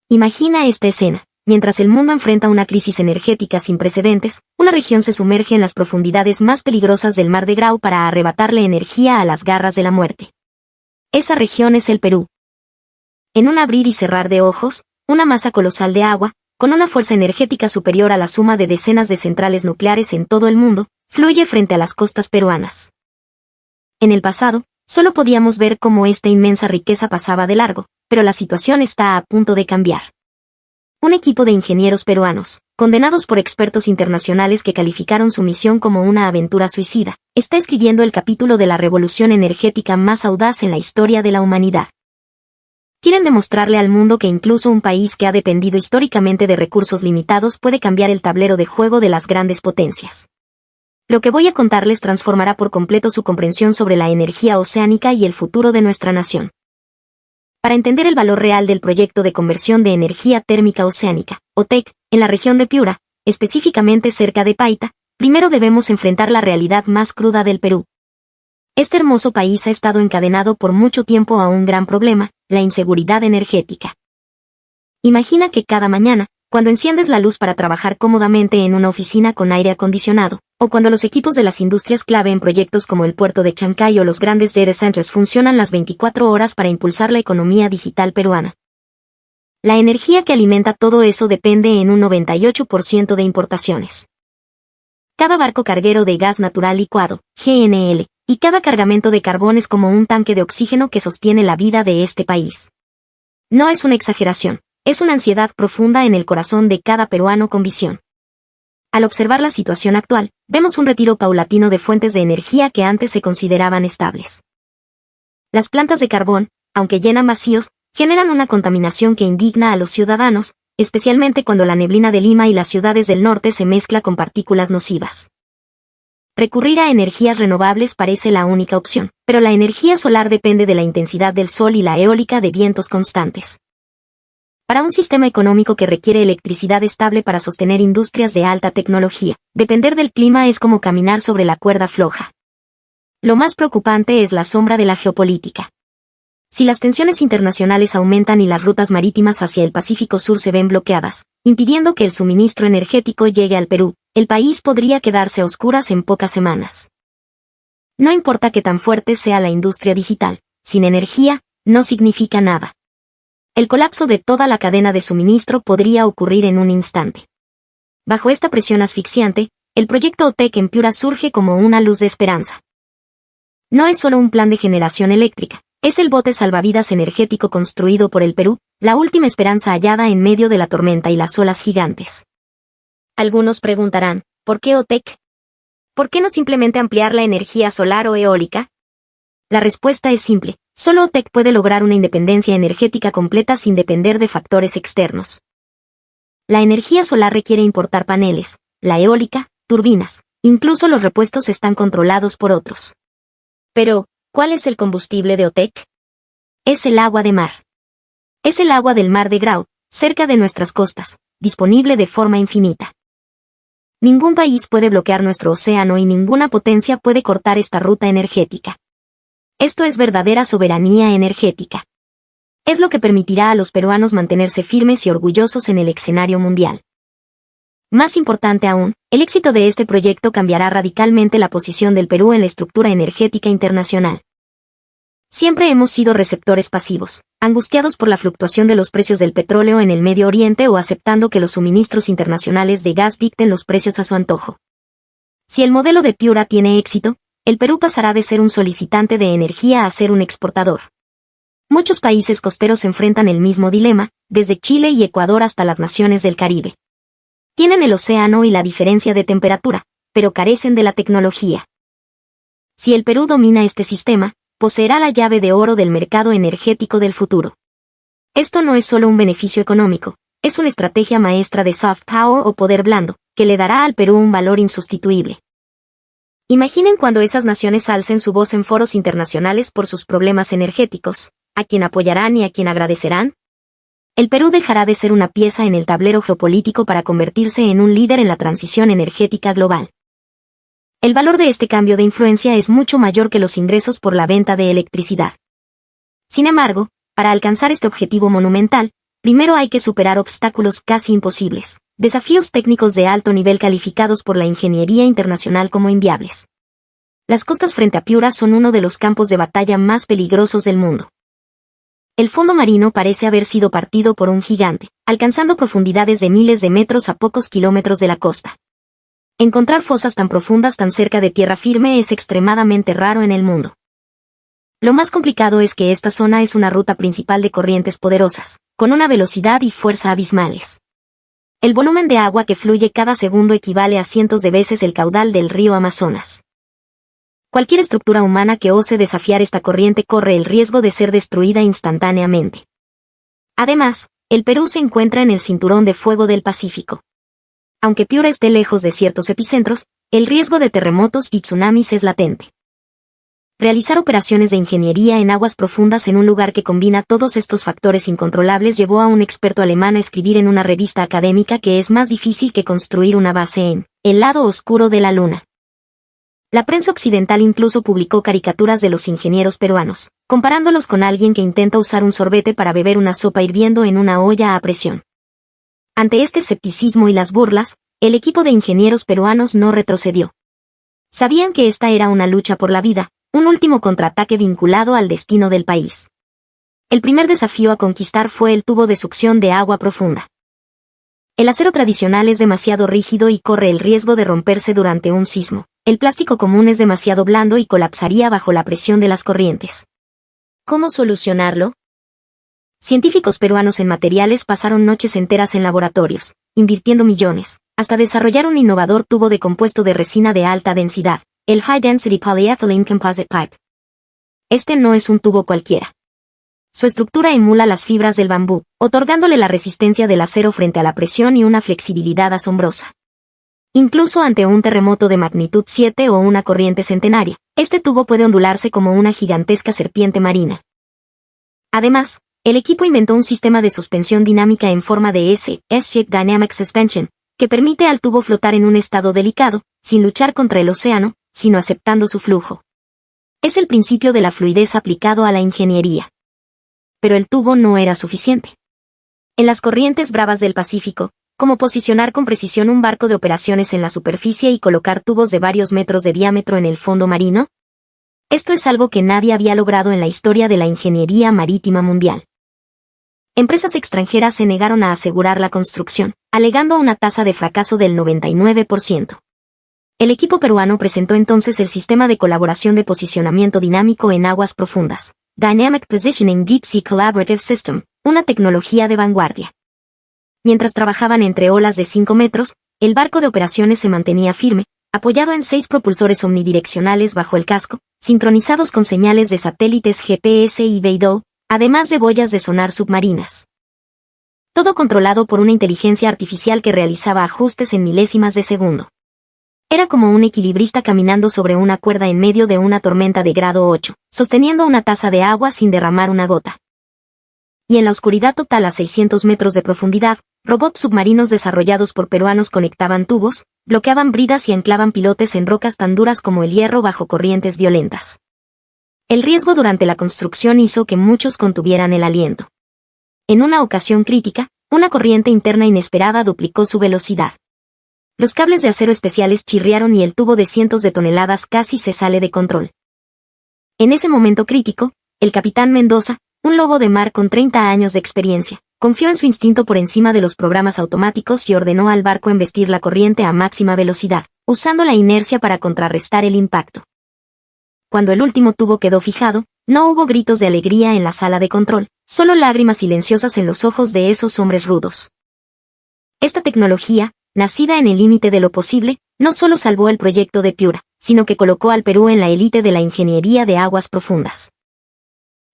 Imagina esta escena. Mientras el mundo enfrenta una crisis energética sin precedentes, una región se sumerge en las profundidades más peligrosas del Mar de Grau para arrebatarle energía a las garras de la muerte. Esa región es el Perú. En un abrir y cerrar de ojos, una masa colosal de agua, con una fuerza energética superior a la suma de decenas de centrales nucleares en todo el mundo, fluye frente a las costas peruanas. En el pasado, solo podíamos ver cómo esta inmensa riqueza pasaba de largo, pero la situación está a punto de cambiar. Un equipo de ingenieros peruanos, condenados por expertos internacionales que calificaron su misión como una aventura suicida, está escribiendo el capítulo de la revolución energética más audaz en la historia de la humanidad. Quieren demostrarle al mundo que incluso un país que ha dependido históricamente de recursos limitados puede cambiar el tablero de juego de las grandes potencias. Lo que voy a contarles transformará por completo su comprensión sobre la energía oceánica y el futuro de nuestra nación. Para entender el valor real del proyecto de conversión de energía térmica oceánica, OTEC, en la región de Piura, específicamente cerca de Paita, primero debemos enfrentar la realidad más cruda del Perú. Este hermoso país ha estado encadenado por mucho tiempo a un gran problema, la inseguridad energética. Imagina que cada mañana, cuando enciendes la luz para trabajar cómodamente en una oficina con aire acondicionado, o cuando los equipos de las industrias clave en proyectos como el puerto de Chancay o los grandes data centers funcionan las 24 horas para impulsar la economía digital peruana. La energía que alimenta todo eso depende en un 98% de importaciones. Cada barco carguero de gas natural licuado, GNL, y cada cargamento de carbón es como un tanque de oxígeno que sostiene la vida de este país. No es una exageración, es una ansiedad profunda en el corazón de cada peruano con visión. Al observar la situación actual, vemos un retiro paulatino de fuentes de energía que antes se consideraban estables. Las plantas de carbón, aunque llenan vacíos, generan una contaminación que indigna a los ciudadanos, especialmente cuando la neblina de Lima y las ciudades del norte se mezcla con partículas nocivas. Recurrir a energías renovables parece la única opción, pero la energía solar depende de la intensidad del sol y la eólica de vientos constantes. Para un sistema económico que requiere electricidad estable para sostener industrias de alta tecnología, depender del clima es como caminar sobre la cuerda floja. Lo más preocupante es la sombra de la geopolítica. Si las tensiones internacionales aumentan y las rutas marítimas hacia el Pacífico Sur se ven bloqueadas, impidiendo que el suministro energético llegue al Perú, el país podría quedarse a oscuras en pocas semanas. No importa qué tan fuerte sea la industria digital, sin energía, no significa nada. El colapso de toda la cadena de suministro podría ocurrir en un instante. Bajo esta presión asfixiante, el proyecto OTEC en Piura surge como una luz de esperanza. No es solo un plan de generación eléctrica, es el bote salvavidas energético construido por el Perú, la última esperanza hallada en medio de la tormenta y las olas gigantes. Algunos preguntarán, ¿por qué OTEC? ¿Por qué no simplemente ampliar la energía solar o eólica? La respuesta es simple. Solo OTEC puede lograr una independencia energética completa sin depender de factores externos. La energía solar requiere importar paneles, la eólica, turbinas, incluso los repuestos están controlados por otros. Pero, ¿cuál es el combustible de OTEC? Es el agua de mar. Es el agua del Mar de Grau, cerca de nuestras costas, disponible de forma infinita. Ningún país puede bloquear nuestro océano y ninguna potencia puede cortar esta ruta energética. Esto es verdadera soberanía energética. Es lo que permitirá a los peruanos mantenerse firmes y orgullosos en el escenario mundial. Más importante aún, el éxito de este proyecto cambiará radicalmente la posición del Perú en la estructura energética internacional. Siempre hemos sido receptores pasivos, angustiados por la fluctuación de los precios del petróleo en el Medio Oriente o aceptando que los suministros internacionales de gas dicten los precios a su antojo. Si el modelo de Piura tiene éxito, el Perú pasará de ser un solicitante de energía a ser un exportador. Muchos países costeros enfrentan el mismo dilema, desde Chile y Ecuador hasta las naciones del Caribe. Tienen el océano y la diferencia de temperatura, pero carecen de la tecnología. Si el Perú domina este sistema, poseerá la llave de oro del mercado energético del futuro. Esto no es solo un beneficio económico, es una estrategia maestra de soft power o poder blando, que le dará al Perú un valor insustituible. Imaginen cuando esas naciones alcen su voz en foros internacionales por sus problemas energéticos, ¿a quién apoyarán y a quién agradecerán? El Perú dejará de ser una pieza en el tablero geopolítico para convertirse en un líder en la transición energética global. El valor de este cambio de influencia es mucho mayor que los ingresos por la venta de electricidad. Sin embargo, para alcanzar este objetivo monumental, Primero hay que superar obstáculos casi imposibles, desafíos técnicos de alto nivel calificados por la ingeniería internacional como inviables. Las costas frente a Piura son uno de los campos de batalla más peligrosos del mundo. El fondo marino parece haber sido partido por un gigante, alcanzando profundidades de miles de metros a pocos kilómetros de la costa. Encontrar fosas tan profundas tan cerca de tierra firme es extremadamente raro en el mundo. Lo más complicado es que esta zona es una ruta principal de corrientes poderosas, con una velocidad y fuerza abismales. El volumen de agua que fluye cada segundo equivale a cientos de veces el caudal del río Amazonas. Cualquier estructura humana que ose desafiar esta corriente corre el riesgo de ser destruida instantáneamente. Además, el Perú se encuentra en el cinturón de fuego del Pacífico. Aunque Piura esté lejos de ciertos epicentros, el riesgo de terremotos y tsunamis es latente. Realizar operaciones de ingeniería en aguas profundas en un lugar que combina todos estos factores incontrolables llevó a un experto alemán a escribir en una revista académica que es más difícil que construir una base en el lado oscuro de la Luna. La prensa occidental incluso publicó caricaturas de los ingenieros peruanos, comparándolos con alguien que intenta usar un sorbete para beber una sopa hirviendo en una olla a presión. Ante este escepticismo y las burlas, el equipo de ingenieros peruanos no retrocedió. Sabían que esta era una lucha por la vida, un último contraataque vinculado al destino del país. El primer desafío a conquistar fue el tubo de succión de agua profunda. El acero tradicional es demasiado rígido y corre el riesgo de romperse durante un sismo. El plástico común es demasiado blando y colapsaría bajo la presión de las corrientes. ¿Cómo solucionarlo? Científicos peruanos en materiales pasaron noches enteras en laboratorios, invirtiendo millones, hasta desarrollar un innovador tubo de compuesto de resina de alta densidad, el High Density Polyethylene Composite Pipe. Este no es un tubo cualquiera. Su estructura emula las fibras del bambú, otorgándole la resistencia del acero frente a la presión y una flexibilidad asombrosa. Incluso ante un terremoto de magnitud 7 o una corriente centenaria, este tubo puede ondularse como una gigantesca serpiente marina. Además, el equipo inventó un sistema de suspensión dinámica en forma de S-Shape Dynamic Suspension, que permite al tubo flotar en un estado delicado, sin luchar contra el océano, sino aceptando su flujo. Es el principio de la fluidez aplicado a la ingeniería. Pero el tubo no era suficiente. En las corrientes bravas del Pacífico, como posicionar con precisión un barco de operaciones en la superficie y colocar tubos de varios metros de diámetro en el fondo marino? Esto es algo que nadie había logrado en la historia de la ingeniería marítima mundial. Empresas extranjeras se negaron a asegurar la construcción, alegando una tasa de fracaso del 99%. El equipo peruano presentó entonces el sistema de colaboración de posicionamiento dinámico en aguas profundas, Dynamic Positioning Deep Sea Collaborative System, una tecnología de vanguardia. Mientras trabajaban entre olas de 5 metros, el barco de operaciones se mantenía firme, apoyado en 6 propulsores omnidireccionales bajo el casco, sincronizados con señales de satélites GPS y Beidou, además de boyas de sonar submarinas. Todo controlado por una inteligencia artificial que realizaba ajustes en milésimas de segundo. Era como un equilibrista caminando sobre una cuerda en medio de una tormenta de grado 8, sosteniendo una taza de agua sin derramar una gota. Y en la oscuridad total a 600 metros de profundidad, robots submarinos desarrollados por peruanos conectaban tubos, bloqueaban bridas y anclaban pilotes en rocas tan duras como el hierro bajo corrientes violentas. El riesgo durante la construcción hizo que muchos contuvieran el aliento. En una ocasión crítica, una corriente interna inesperada duplicó su velocidad. Los cables de acero especiales chirriaron y el tubo de cientos de toneladas casi se sale de control. En ese momento crítico, el capitán Mendoza, un lobo de mar con 30 años de experiencia, confió en su instinto por encima de los programas automáticos y ordenó al barco embestir la corriente a máxima velocidad, usando la inercia para contrarrestar el impacto. Cuando el último tubo quedó fijado, no hubo gritos de alegría en la sala de control, solo lágrimas silenciosas en los ojos de esos hombres rudos. Esta tecnología, nacida en el límite de lo posible, no solo salvó el proyecto de Piura, sino que colocó al Perú en la élite de la ingeniería de aguas profundas.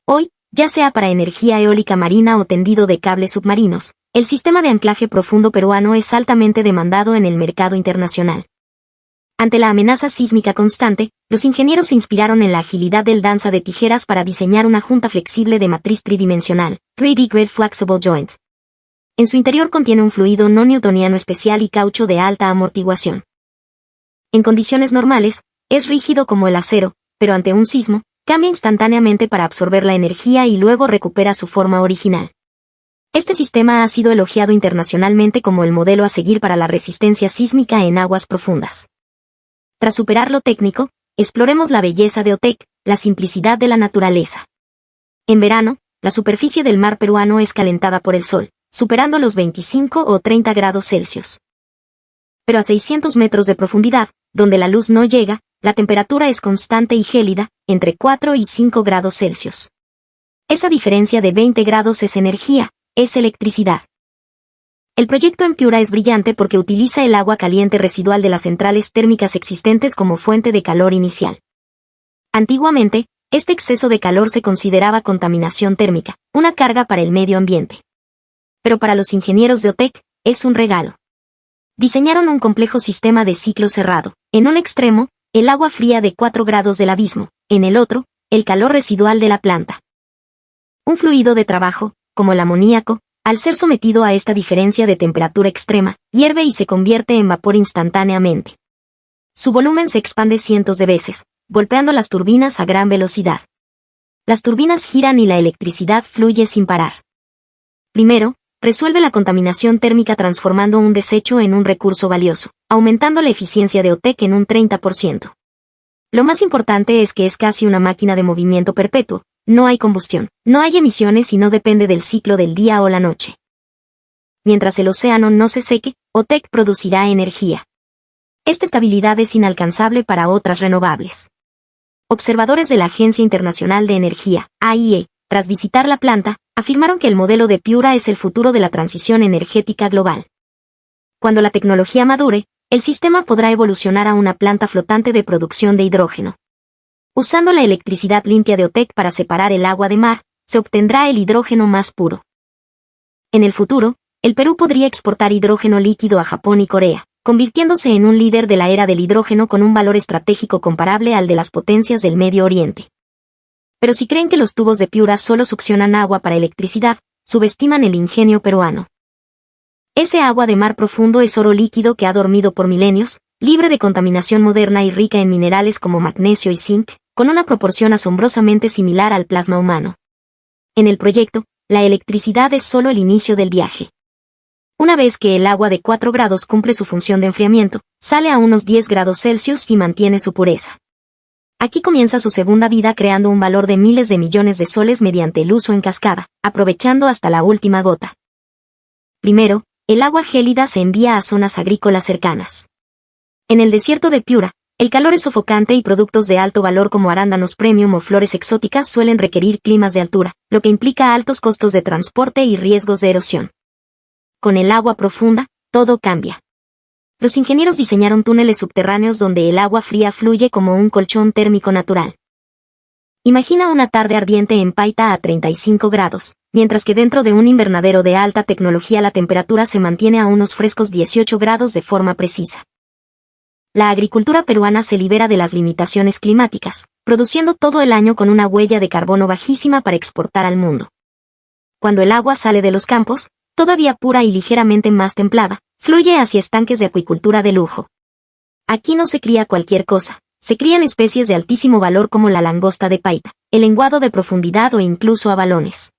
Hoy, ya sea para energía eólica marina o tendido de cables submarinos, el sistema de anclaje profundo peruano es altamente demandado en el mercado internacional. Ante la amenaza sísmica constante, los ingenieros se inspiraron en la agilidad del danza de tijeras para diseñar una junta flexible de matriz tridimensional, 3D Grid Flexible Joint. En su interior contiene un fluido no newtoniano especial y caucho de alta amortiguación. En condiciones normales, es rígido como el acero, pero ante un sismo, cambia instantáneamente para absorber la energía y luego recupera su forma original. Este sistema ha sido elogiado internacionalmente como el modelo a seguir para la resistencia sísmica en aguas profundas. Tras superar lo técnico, exploremos la belleza de OTEC, la simplicidad de la naturaleza. En verano, la superficie del mar peruano es calentada por el sol, superando los 25 o 30 grados Celsius. Pero a 600 metros de profundidad, donde la luz no llega, la temperatura es constante y gélida, entre 4 y 5 grados Celsius. Esa diferencia de 20 grados es energía, es electricidad. El proyecto en Piura es brillante porque utiliza el agua caliente residual de las centrales térmicas existentes como fuente de calor inicial. Antiguamente, este exceso de calor se consideraba contaminación térmica, una carga para el medio ambiente. Pero para los ingenieros de OTEC, es un regalo. Diseñaron un complejo sistema de ciclo cerrado. En un extremo, el agua fría de 4 grados del abismo, en el otro, el calor residual de la planta. Un fluido de trabajo, como el amoníaco, al ser sometido a esta diferencia de temperatura extrema, hierve y se convierte en vapor instantáneamente. Su volumen se expande cientos de veces, golpeando las turbinas a gran velocidad. Las turbinas giran y la electricidad fluye sin parar. Primero, resuelve la contaminación térmica transformando un desecho en un recurso valioso, aumentando la eficiencia de OTEC en un 30%. Lo más importante es que es casi una máquina de movimiento perpetuo. No hay combustión, no hay emisiones y no depende del ciclo del día o la noche. Mientras el océano no se seque, OTEC producirá energía. Esta estabilidad es inalcanzable para otras renovables. Observadores de la Agencia Internacional de Energía, AIE, tras visitar la planta, afirmaron que el modelo de Piura es el futuro de la transición energética global. Cuando la tecnología madure, el sistema podrá evolucionar a una planta flotante de producción de hidrógeno. Usando la electricidad limpia de OTEC para separar el agua de mar, se obtendrá el hidrógeno más puro. En el futuro, el Perú podría exportar hidrógeno líquido a Japón y Corea, convirtiéndose en un líder de la era del hidrógeno con un valor estratégico comparable al de las potencias del Medio Oriente. Pero si creen que los tubos de Piura solo succionan agua para electricidad, subestiman el ingenio peruano. Ese agua de mar profundo es oro líquido que ha dormido por milenios, libre de contaminación moderna y rica en minerales como magnesio y zinc, con una proporción asombrosamente similar al plasma humano. En el proyecto, la electricidad es solo el inicio del viaje. Una vez que el agua de 4 grados cumple su función de enfriamiento, sale a unos 10 grados Celsius y mantiene su pureza. Aquí comienza su segunda vida creando un valor de miles de millones de soles mediante el uso en cascada, aprovechando hasta la última gota. Primero, el agua gélida se envía a zonas agrícolas cercanas. En el desierto de Piura, el calor es sofocante y productos de alto valor como arándanos premium o flores exóticas suelen requerir climas de altura, lo que implica altos costos de transporte y riesgos de erosión. Con el agua profunda, todo cambia. Los ingenieros diseñaron túneles subterráneos donde el agua fría fluye como un colchón térmico natural. Imagina una tarde ardiente en Paita a 35 grados, mientras que dentro de un invernadero de alta tecnología la temperatura se mantiene a unos frescos 18 grados de forma precisa. La agricultura peruana se libera de las limitaciones climáticas, produciendo todo el año con una huella de carbono bajísima para exportar al mundo. Cuando el agua sale de los campos, todavía pura y ligeramente más templada, fluye hacia estanques de acuicultura de lujo. Aquí no se cría cualquier cosa, se crían especies de altísimo valor como la langosta de Paita, el lenguado de profundidad o incluso abalones.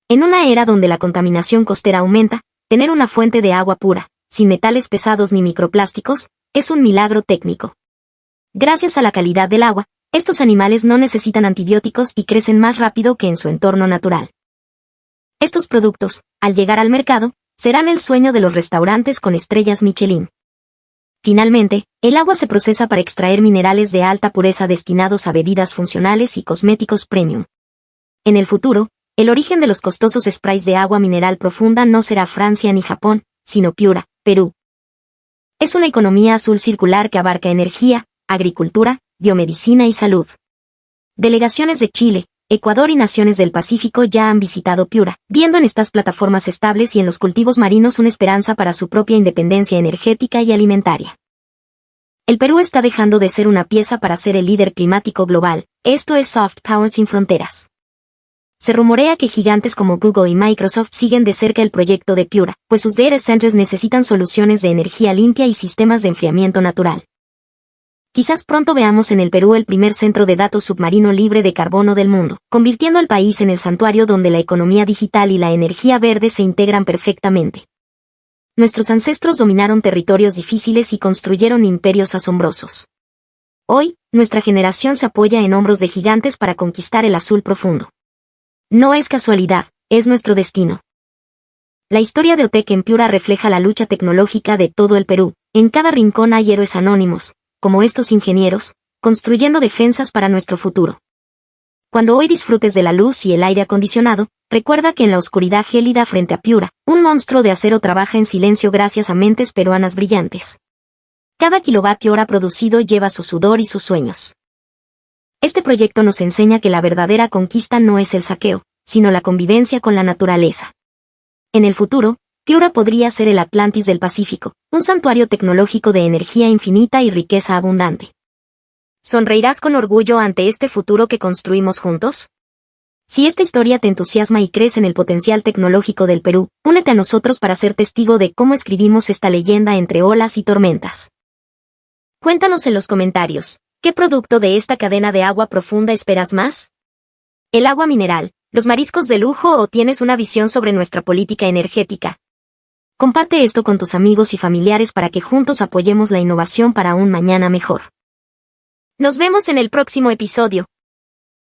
En una era donde la contaminación costera aumenta, tener una fuente de agua pura, sin metales pesados ni microplásticos, es un milagro técnico. Gracias a la calidad del agua, estos animales no necesitan antibióticos y crecen más rápido que en su entorno natural. Estos productos, al llegar al mercado, serán el sueño de los restaurantes con estrellas Michelin. Finalmente, el agua se procesa para extraer minerales de alta pureza destinados a bebidas funcionales y cosméticos premium. En el futuro, el origen de los costosos sprays de agua mineral profunda no será Francia ni Japón, sino Piura, Perú. Es una economía azul circular que abarca energía, agricultura, biomedicina y salud. Delegaciones de Chile, Ecuador y naciones del Pacífico ya han visitado Piura, viendo en estas plataformas estables y en los cultivos marinos una esperanza para su propia independencia energética y alimentaria. El Perú está dejando de ser una pieza para ser el líder climático global, esto es Soft Power sin fronteras. Se rumorea que gigantes como Google y Microsoft siguen de cerca el proyecto de Piura, pues sus data centers necesitan soluciones de energía limpia y sistemas de enfriamiento natural. Quizás pronto veamos en el Perú el primer centro de datos submarino libre de carbono del mundo, convirtiendo al país en el santuario donde la economía digital y la energía verde se integran perfectamente. Nuestros ancestros dominaron territorios difíciles y construyeron imperios asombrosos. Hoy, nuestra generación se apoya en hombros de gigantes para conquistar el azul profundo. No es casualidad, es nuestro destino. La historia de Otec en Piura refleja la lucha tecnológica de todo el Perú. En cada rincón hay héroes anónimos, como estos ingenieros, construyendo defensas para nuestro futuro. Cuando hoy disfrutes de la luz y el aire acondicionado, recuerda que en la oscuridad gélida frente a Piura, un monstruo de acero trabaja en silencio gracias a mentes peruanas brillantes. Cada kilovatio hora producido lleva su sudor y sus sueños. Este proyecto nos enseña que la verdadera conquista no es el saqueo, sino la convivencia con la naturaleza. En el futuro, Piura podría ser el Atlantis del Pacífico, un santuario tecnológico de energía infinita y riqueza abundante. ¿Sonreirás con orgullo ante este futuro que construimos juntos? Si esta historia te entusiasma y crees en el potencial tecnológico del Perú, únete a nosotros para ser testigo de cómo escribimos esta leyenda entre olas y tormentas. Cuéntanos en los comentarios, ¿qué producto de esta cadena de agua profunda esperas más? ¿El agua mineral, los mariscos de lujo o tienes una visión sobre nuestra política energética? Comparte esto con tus amigos y familiares para que juntos apoyemos la innovación para un mañana mejor. Nos vemos en el próximo episodio.